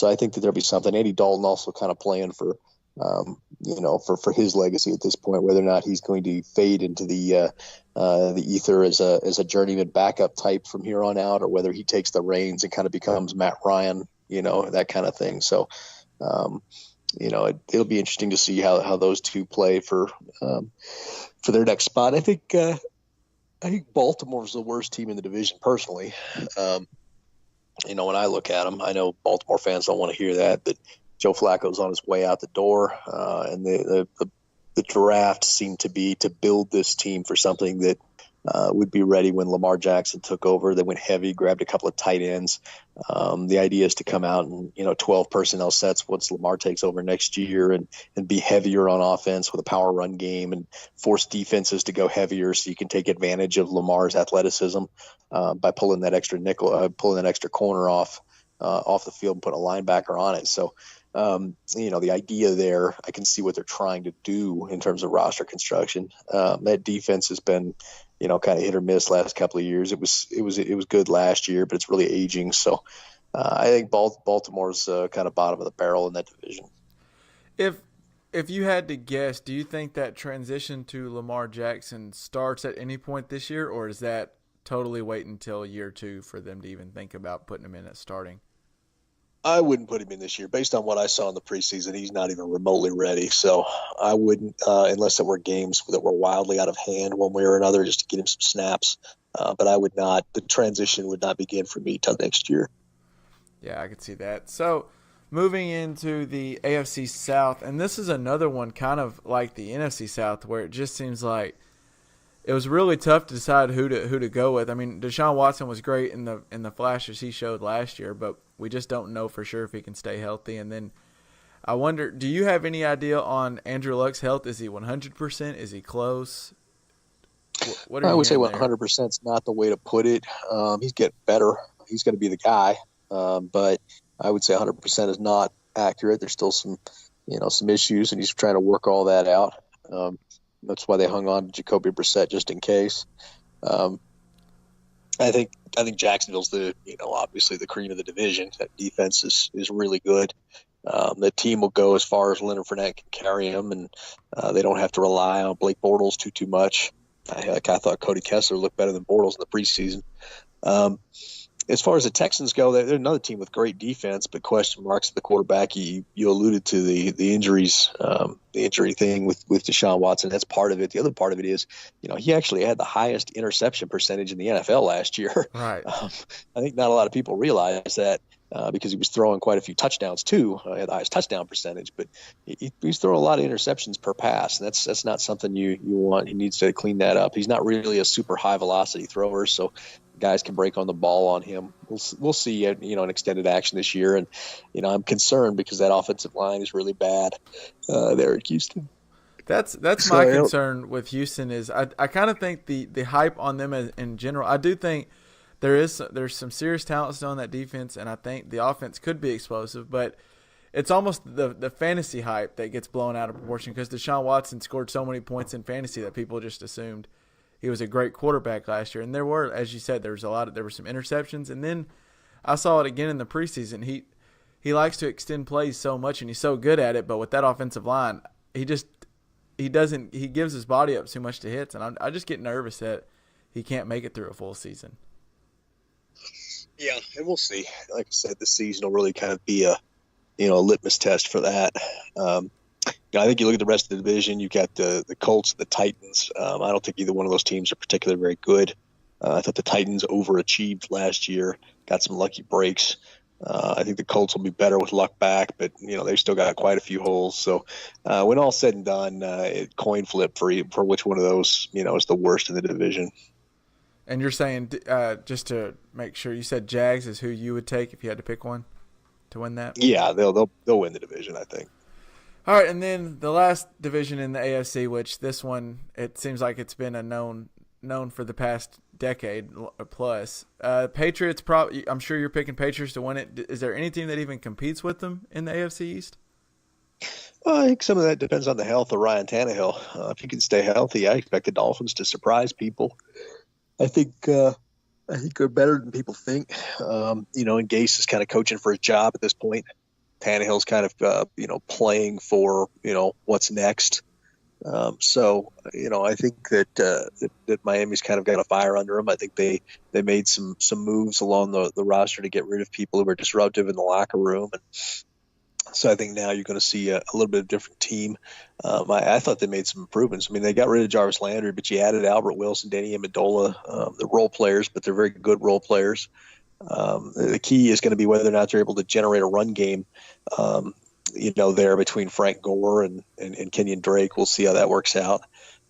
I think that there'll be something. Andy Dalton also kind of playing for, for his legacy at this point, whether or not he's going to fade into the ether as a journeyman backup type from here on out, or whether he takes the reins and kind of becomes Matt Ryan, that kind of thing. So. It'll be interesting to see how those two play for their next spot. I think Baltimore's the worst team in the division personally. When I look at them, I know Baltimore fans don't want to hear that, but Joe Flacco's on his way out the door, and the draft seemed to be to build this team for something that would be ready when Lamar Jackson took over. They went heavy, grabbed a couple of tight ends. The idea is to come out and 12 personnel sets once Lamar takes over next year, and be heavier on offense with a power run game, and force defenses to go heavier so you can take advantage of Lamar's athleticism by pulling that extra nickel, pulling that extra corner off. off the field and putting a linebacker on it. So, the idea there, I can see what they're trying to do in terms of roster construction. That defense has been, kind of hit or miss last couple of years. It was good last year, but it's really aging. So I think Baltimore's kind of bottom of the barrel in that division. If you had to guess, do you think that transition to Lamar Jackson starts at any point this year, or is that totally wait until year 2 for them to even think about putting him in at starting? I wouldn't put him in this year. Based on what I saw in the preseason, he's not even remotely ready. So I wouldn't, unless there were games that were wildly out of hand one way or another, just to get him some snaps. But I would not. The transition would not begin for me till next year. Yeah, I could see that. So moving into the AFC South, and this is another one kind of like the NFC South, where it just seems like it was really tough to decide who to go with. I mean, Deshaun Watson was great in the flashes he showed last year, but we just don't know for sure if he can stay healthy. And then I wonder, do you have any idea on Andrew Luck's health? Is he 100%? Is he close? What are I you would say hearing there? 100% is not the way to put it. He's getting better. He's going to be the guy. But I would say 100% is not accurate. There's still some issues, and he's trying to work all that out. That's why they hung on to Jacoby Brissett just in case. I think Jacksonville's obviously the cream of the division. That defense is really good. The team will go as far as Leonard Fournette can carry him, and they don't have to rely on Blake Bortles too much. I thought Cody Kessler looked better than Bortles in the preseason. As far as the Texans go, they're another team with great defense, but question marks at the quarterback. You alluded to the injuries, the injury thing with Deshaun Watson. That's part of it. The other part of it is, he actually had the highest interception percentage in the NFL last year. Right. I think not a lot of people realize that because he was throwing quite a few touchdowns too. He had the highest touchdown percentage, but he's throwing a lot of interceptions per pass, and that's not something you want. He needs to clean that up. He's not really a super high velocity thrower, so guys can break on the ball on him. We'll see, an extended action this year. And, I'm concerned because that offensive line is really bad there at Houston. That's my concern with Houston is I kind of think the hype on them in general. I do think there's some serious talent still on that defense, and I think the offense could be explosive, but it's almost the fantasy hype that gets blown out of proportion because Deshaun Watson scored so many points in fantasy that people just assumed he was a great quarterback last year. And there were, as you said, there were some interceptions. And then I saw it again in the preseason. He likes to extend plays so much, and he's so good at it. But with that offensive line, he gives his body up too much to hits. And I just get nervous that he can't make it through a full season. Yeah, and we'll see. Like I said, the season will really kind of be a litmus test for that. I think you look at the rest of the division, you've got the Colts, the Titans. I don't think either one of those teams are particularly very good. I thought the Titans overachieved last year, got some lucky breaks. I think the Colts will be better with Luck back, but, they've still got quite a few holes. So when all's said and done, coin flip for which one of those, is the worst in the division. And you're saying, just to make sure, you said Jags is who you would take if you had to pick one to win that? Yeah, they'll win the division, I think. All right, and then the last division in the AFC, which this one, it seems like it's been a known for the past decade plus. Patriots, I'm sure you're picking Patriots to win it. Is there any team that even competes with them in the AFC East? Well, I think some of that depends on the health of Ryan Tannehill. If he can stay healthy, I expect the Dolphins to surprise people. I think they're better than people think. And Gase is kind of coaching for his job at this point. Tannehill's kind of, playing for, what's next. So I think that Miami's kind of got a fire under them. I think they made some moves along the roster to get rid of people who were disruptive in the locker room. And so I think now you're going to see a little bit of different team. I thought they made some improvements. I mean, they got rid of Jarvis Landry, but you added Albert Wilson, Danny Amendola, the role players, but they're very good role players. The key is going to be whether or not they're able to generate a run game, there between Frank Gore and Kenyon Drake. We'll see how that works out.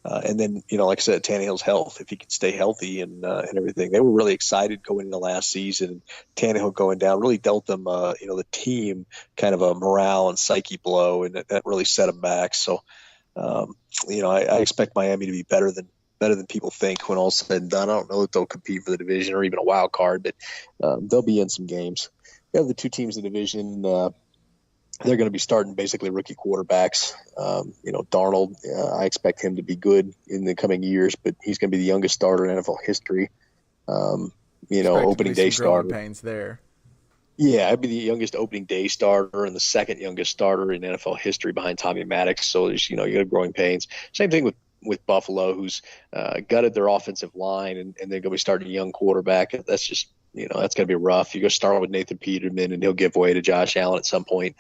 And then, like I said, Tannehill's health, if he can stay healthy and everything. They were really excited going into last season. Tannehill going down really dealt them, the team kind of a morale and psyche blow, and that really set them back. So, I expect Miami to be better than people think when all's said and done. I don't know if they'll compete for the division or even a wild card, but they'll be in some games. the two teams in the division. They're going to be starting basically rookie quarterbacks. Darnold, I expect him to be good in the coming years, but he's going to be the youngest starter in NFL history. Opening day starter. Pains there. Yeah, I'd be the youngest opening day starter and the second youngest starter in NFL history behind Tommy Maddox. So there's, you got growing pains. Same thing with Buffalo, who's gutted their offensive line, and they're going to be starting a young quarterback. That's just, that's going to be rough. You go start with Nathan Peterman, and he'll give way to Josh Allen at some point.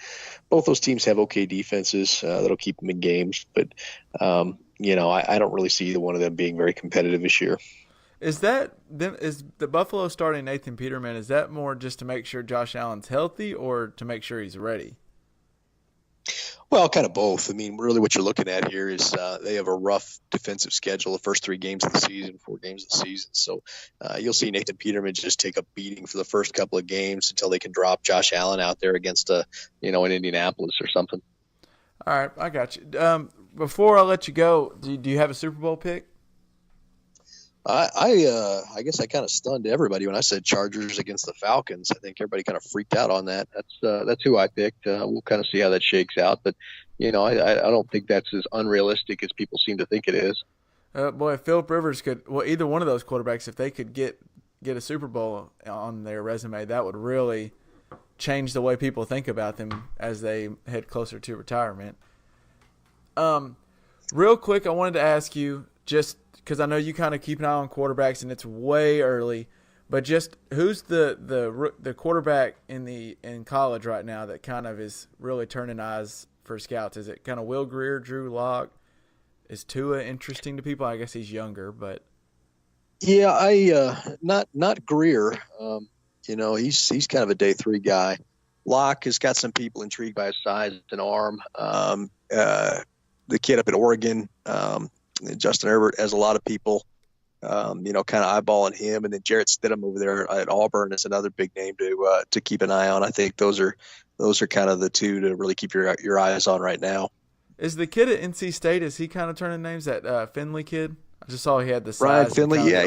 Both those teams have okay defenses that'll keep them in games, but I don't really see either one of them being very competitive this year. Is the Buffalo starting Nathan Peterman, is that more just to make sure Josh Allen's healthy or to make sure he's ready? Well, kind of both. I mean, really what you're looking at here is they have a rough defensive schedule the first 3 games of the season, 4 games of the season. So you'll see Nathan Peterman just take a beating for the first couple of games until they can drop Josh Allen out there against an Indianapolis or something. All right, I got you. Before I let you go, do you have a Super Bowl pick? I guess I kind of stunned everybody when I said Chargers against the Falcons. I think everybody kind of freaked out on that. That's who I picked. We'll kind of see how that shakes out, but I don't think that's as unrealistic as people seem to think it is. If Phillip Rivers either one of those quarterbacks, if they could get a Super Bowl on their resume, that would really change the way people think about them as they head closer to retirement. Real quick, I wanted to ask you, just because I know you kind of keep an eye on quarterbacks and it's way early, but just who's the quarterback in college right now that kind of is really turning eyes for scouts? Is it kind of Will Grier, Drew Lock? Is Tua interesting to people? I guess he's younger, but yeah, not Grier. He's kind of a day 3 guy. Locke has got some people intrigued by his size and arm. The kid up at Oregon, Justin Herbert, has a lot of people, kind of eyeballing him. And then Jarrett Stidham over there at Auburn is another big name to keep an eye on. I think those are kind of the two to really keep your eyes on right now. Is the kid at NC State, is he kind of turning names? That Finley kid? I just saw he had the size. Ryan Finley, yeah,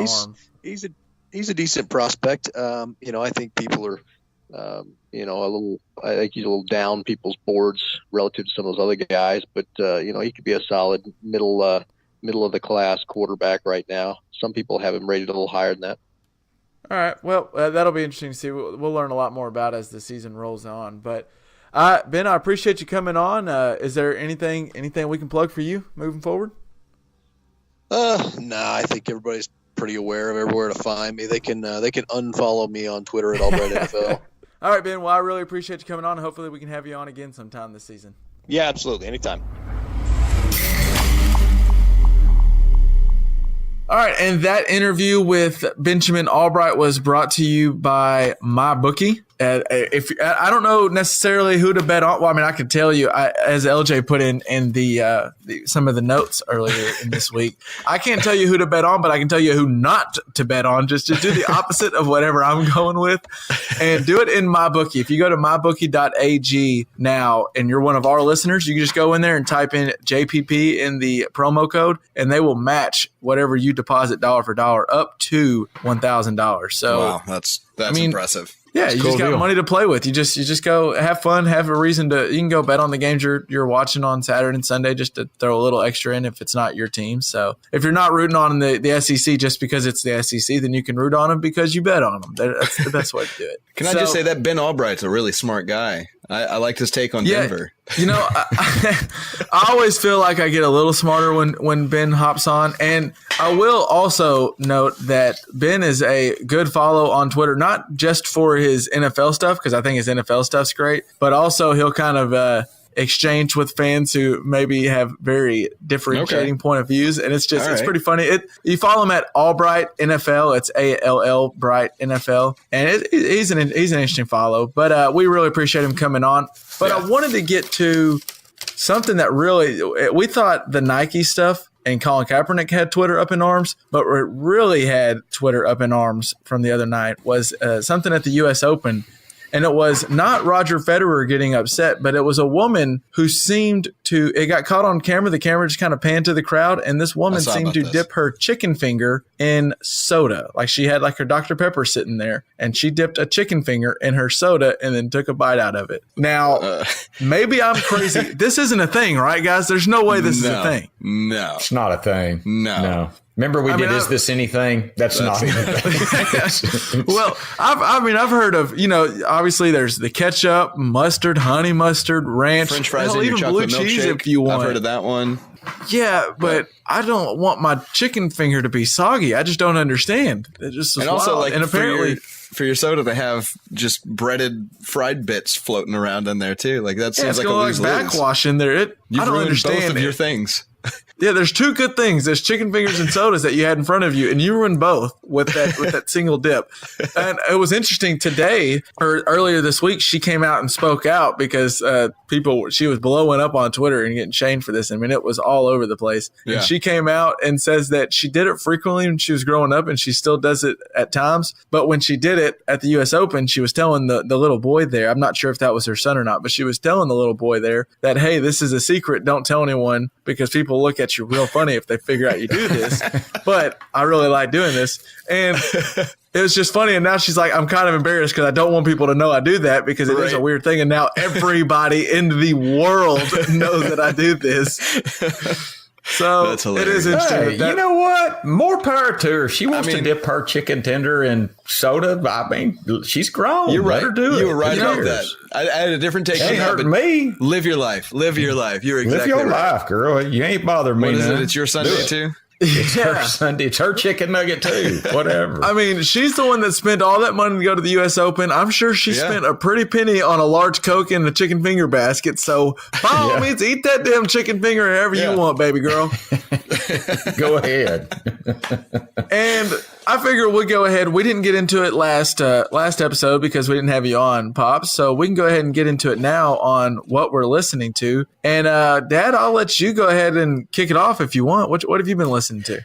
he's he's a decent prospect. I think people are, I think he's a little down people's boards relative to some of those other guys, but he could be a solid middle of the class quarterback right now. Some people have him rated a little higher than that. All right. Well, that'll be interesting to see. We'll learn a lot more about it as the season rolls on. But Ben, I appreciate you coming on. Is there anything we can plug for you moving forward? I think everybody's pretty aware of everywhere to find me. They can unfollow me on Twitter at Allbright NFL. All right, Ben. Well, I really appreciate you coming on. Hopefully we can have you on again sometime this season. Yeah, absolutely. Anytime. All right, and that interview with Benjamin Allbright was brought to you by MyBookie. If I don't know necessarily who to bet on, well, I mean, I can tell you, as LJ put in the some of the notes earlier in this week, I can't tell you who to bet on, but I can tell you who not to bet on. Just to do the opposite of whatever I'm going with, and do it in MyBookie. If you go to MyBookie.ag now, and you're one of our listeners, you can just go in there and type in JPP in the promo code, and they will match whatever you deposit dollar for dollar up to $1,000. So wow, that's impressive. Yeah, That's you cool just got deal. money to play with. You just go have fun, have a reason to. You can go bet on the games you're watching on Saturday and Sunday, just to throw a little extra in if it's not your team. So if you're not rooting on the SEC just because it's the SEC, then you can root on them because you bet on them. That's the best way to do it. Can I just say that Ben Allbright's a really smart guy? I like his take on Denver. I always feel like I get a little smarter when Ben hops on. And I will also note that Ben is a good follow on Twitter, not just for his NFL stuff, because I think his NFL stuff's great, but also he'll kind of exchange with fans who maybe have very differentiating point of views. And it's pretty funny. You follow him at Allbright NFL. It's ALL Bright NFL. And he's an interesting follow, but we really appreciate him coming on. But I wanted to get to something that we thought the Nike stuff and Colin Kaepernick had Twitter up in arms, but what really had Twitter up in arms from the other night was something at the U.S. Open. And it was not Roger Federer getting upset, but it was a woman who seemed to, it got caught on camera. The camera just kind of panned to the crowd. And this woman seemed to dip her chicken finger in soda. Like she had like her Dr. Pepper sitting there and she dipped a chicken finger in her soda and then took a bite out of it. Now, maybe I'm crazy. This isn't a thing, right, guys? There's no way this is a thing. No. It's not a thing. No. Remember we did Is This Anything? That's not anything. Well, I've heard of, obviously there's the ketchup, mustard, honey mustard, ranch, French fries in your chocolate milkshake. If you want. I've heard of that one. Yeah, but I don't want my chicken finger to be soggy. I just don't understand. It just is also wild. like and apparently for your soda, they have just breaded fried bits floating around in there too. Like that seems like a lose-lose. Backwash in there. I don't understand both of your things. Yeah, there's two good things. There's chicken fingers and sodas that you had in front of you, and you ruined both with that single dip. And it was interesting today, or earlier this week, she came out and spoke out because she was blowing up on Twitter and getting shamed for this. I mean, it was all over the place. Yeah. And she came out and says that she did it frequently when she was growing up, and she still does it at times. But when she did it at the U.S. Open, she was telling the little boy there, I'm not sure if that was her son or not, but she was telling the little boy there that, hey, this is a secret. Don't tell anyone because people look at you real funny if they figure out you do this. But I really like doing this. And it was just funny. And now she's like, I'm kind of embarrassed because I don't want people to know I do that because it is a weird thing. And now everybody in the world knows that I do this. So it is interesting. Hey, you know what? More power to her. She wants to dip her chicken tender in soda. I mean, she's grown. You're right. Let her do it. You were right about that. I had a different take. Ain't hurting me. Live your life. Live your life. You're exactly right. Live your right. life, girl. You ain't bothering me. What is now. it? It's your Sunday too. It's her Sunday. It's her chicken nugget too. Whatever. I mean, she's the one that spent all that money to go to the U.S. Open. I'm sure she spent a pretty penny on a large Coke and a chicken finger basket. So by all means, eat that damn chicken finger however you want, baby girl. Go ahead. And I figure we'll go ahead. We didn't get into it last episode because we didn't have you on, Pops. So we can go ahead and get into it now on what we're listening to. And Dad, I'll let you go ahead and kick it off if you want. What have you been listening to?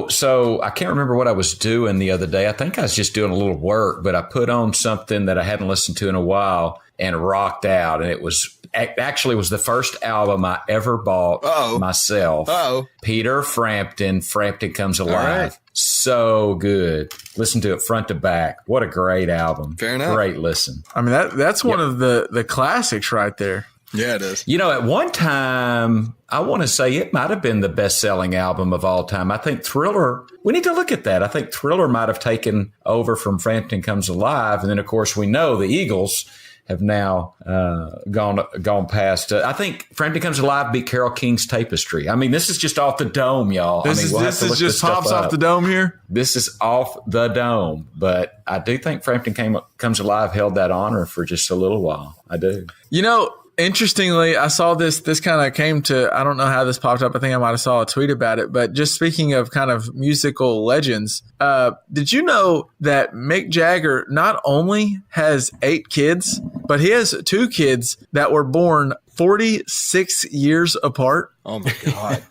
So I can't remember what I was doing the other day. I think I was just doing a little work, but I put on something that I hadn't listened to in a while and rocked out. And it was the first album I ever bought myself. Peter Frampton, Frampton Comes Alive. Right. So good. Listen to it front to back. What a great album. Fair enough. Great listen. I mean, that's one of the classics right there. Yeah, it is. At one time, I want to say it might have been the best-selling album of all time. I think Thriller, we need to look at that. I think Thriller might have taken over from Frampton Comes Alive. And then, of course, we know the Eagles have now gone past. I think Frampton Comes Alive beat Carole King's Tapestry. I mean, this is just off the dome, y'all. This is just pops off the dome here? This is off the dome. But I do think Frampton Comes Alive held that honor for just a little while. I do. Interestingly, I saw this kind of came to, I don't know how this popped up. I think I might have saw a tweet about it. But just speaking of kind of musical legends, did you know that Mick Jagger not only has 8 kids, but he has 2 kids that were born 46 years apart? Oh, my God.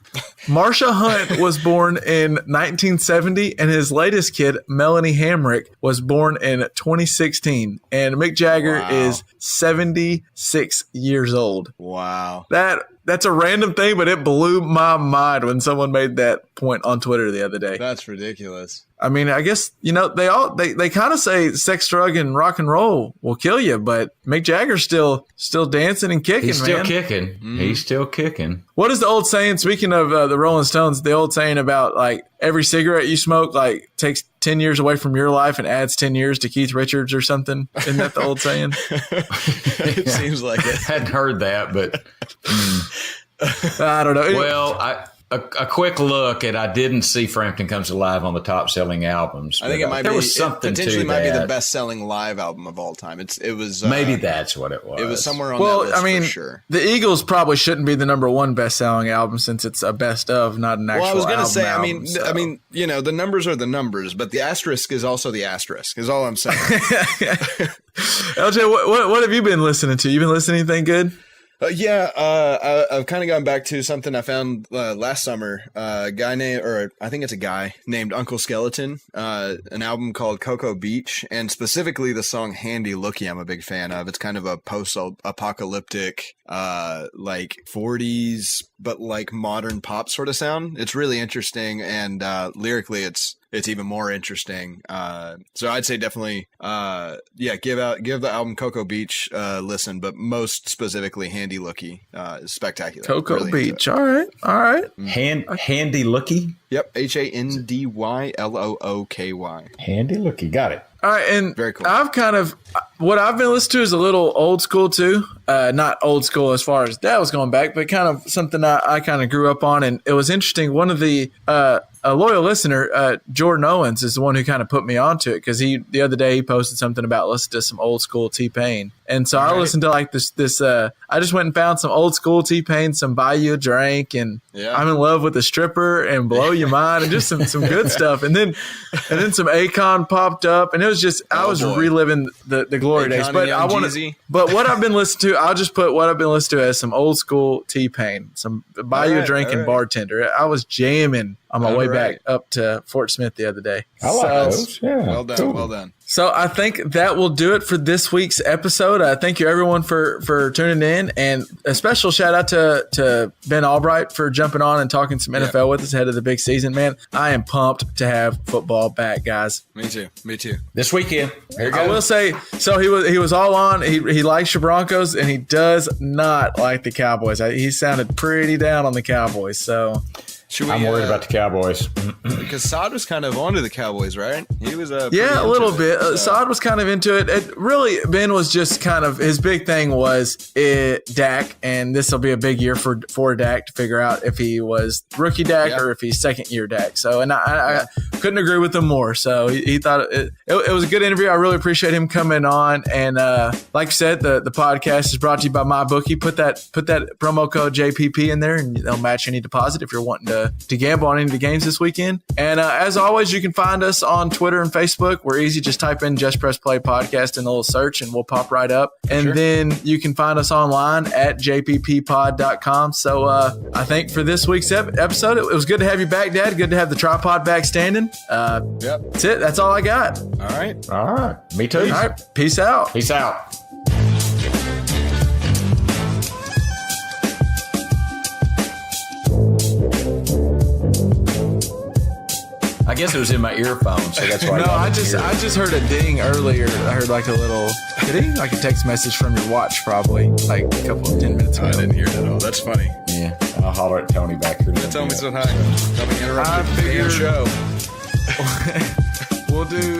Marsha Hunt was born in 1970, and his latest kid, Melanie Hamrick, was born in 2016. And Mick Jagger is 76 years old. Wow. That's a random thing, but it blew my mind when someone made that point on Twitter the other day. That's ridiculous. I mean, I guess, they kind of say sex, drug, and rock and roll will kill you, but Mick Jagger's still dancing and kicking, He's still kicking. Mm-hmm. He's still kicking. What is the old saying, speaking of the Rolling Stones, the old saying about, like, every cigarette you smoke, like, takes 10 years away from your life and adds 10 years to Keith Richards or something? Isn't that the old saying? It seems like it. I hadn't heard that, but I don't know. Well, a quick look, and I didn't see Frampton Comes Alive on the top selling albums. I think it might there be was something potentially to might that. be the best selling live album of all time. It was maybe that's what it was. It was somewhere on that list for sure. The Eagles probably shouldn't be the number 1 best selling album since it's a best of, not an actual album. Well, I was going to say, album, I mean, the numbers are the numbers, but the asterisk is also the asterisk. Is all I'm saying. LJ, what have you been listening to? You been listening to anything good? I've kind of gone back to something I found last summer. A guy named Uncle Skeleton, an album called Cocoa Beach, and specifically the song Handy Looky I'm a big fan of. It's kind of a post-apocalyptic, like 40s, but like modern pop sort of sound. It's really interesting, and lyrically it's even more interesting. So I'd say definitely, give the album Cocoa Beach a listen, but most specifically Handy Looky is spectacular. Cocoa Really Beach. All right. Handy Looky. Yep, HANDYLOOKY. Handy Looky. Got it. All right, and Very cool. What I've been listening to is a little old school too. Not old school as far as that was going back, but kind of something I kind of grew up on. And it was interesting. One of the a loyal listener, Jordan Owens, is the one who kind of put me onto it because the other day he posted something about listening to some old school T-Pain. And so I listened to like this I just went and found some old school T-Pain, some Buy You a Drink, and I'm in Love with a Stripper and Blow Your Mind, and just some good stuff. And then some Akon popped up, and it was just I was reliving the glory days. But I want to. But what I've been listening to, I'll just put what I've been listening to as some old school T-Pain, some Buy You a Drink and Bartender. I was jamming on my way back up to Fort Smith the other day. I like those. Yeah. Well done. Cool. Well done. So I think that will do it for this week's episode. Thank you everyone for tuning in, and a special shout out to Ben Allbright for jumping on and talking some NFL with us ahead of the big season. Man, I am pumped to have football back, guys. Me too. This weekend. Here you go. I will say, so he was all on. He likes your Broncos, and he does not like the Cowboys. He sounded pretty down on the Cowboys. So. I'm worried about the Cowboys. Because Saad was kind of onto the Cowboys, right? He was a little bit. Saad was kind of into it. Really, Ben was just kind of his big thing was Dak, and this will be a big year for Dak to figure out if he was rookie Dak or if he's second year Dak. So, and I couldn't agree with him more. So he thought it was a good interview. I really appreciate him coming on. And like I said, the podcast is brought to you by MyBookie. Put that promo code JPP in there, and they'll match any deposit if you're wanting to gamble on any of the games this weekend. And as always, you can find us on Twitter and Facebook. We're easy. Just type in Just Press Play Podcast in the little search and we'll pop right up. And then you can find us online at jpppod.com. So I think for this week's episode, it was good to have you back, Dad. Good to have the tripod back standing. That's it. That's all I got. All right. Me too. All right. Peace out. I guess it was in my earphones, so that's why. No, I just heard a ding earlier. I heard like a little ding, like a text message from your watch, probably like a couple of 10 minutes ago. I didn't hear it at all. That's funny. Yeah, I'll holler at Tony back here. Tell me so hi. Tell me interrupt the show. We'll do.